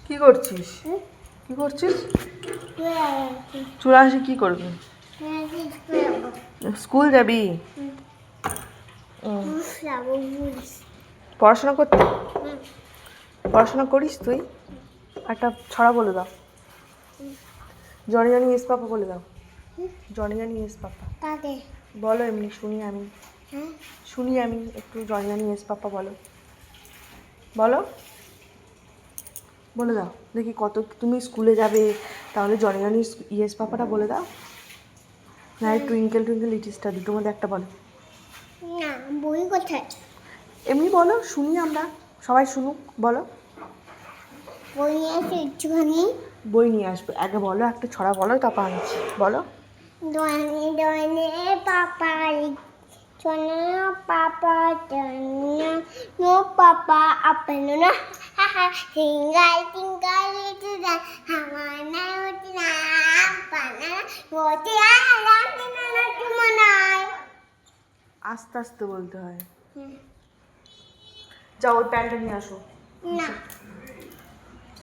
কি করছিস? কি করছিস? চলে আসি কি করবি? স্কুল যাবি? পড়াশোনা করতে? পড়াশোনা করিস তুই? একটা ছড়া বলে দাও। জনি জনি ইয়েস পাপা বলে দাও। জনি জনি ইয়েস পাপা বলো, এমনি শুনি আমি। শুনি আমি একটু। জনি জনি ইয়েস পাপা বলো, বলো, বলে দাও দেখি। কত তুমি স্কুলে যাবে তাহলে জনি জনি ইয়েস পাপাটা বলে দাও না। টুইঙ্কেল টুইঙ্কেল লিটল স্টার দুটোর মধ্যে একটা বলো না। বই কোথায়? এমনি বলো, শুনি আমরা, সবাই শুনুক। বলো, বই নিয়ে আসো একটুখানি। বই নিয়ে আসবে আগে বলো, একটা ছড়া বলো, তারপর আনছি। বলো। দোয়ানে দোয়ানে পাপাই চনে পাপা চনে নো পাপা আপেল না সিঙ্গাই সিঙ্গাই লিটু দা হামানা উঠি না পানা গোতে আলাম না না তুমনাই। আস্তে আস্তে বলতে হয়। যাও ওই প্যান্টটা নিয়ে আসো। না।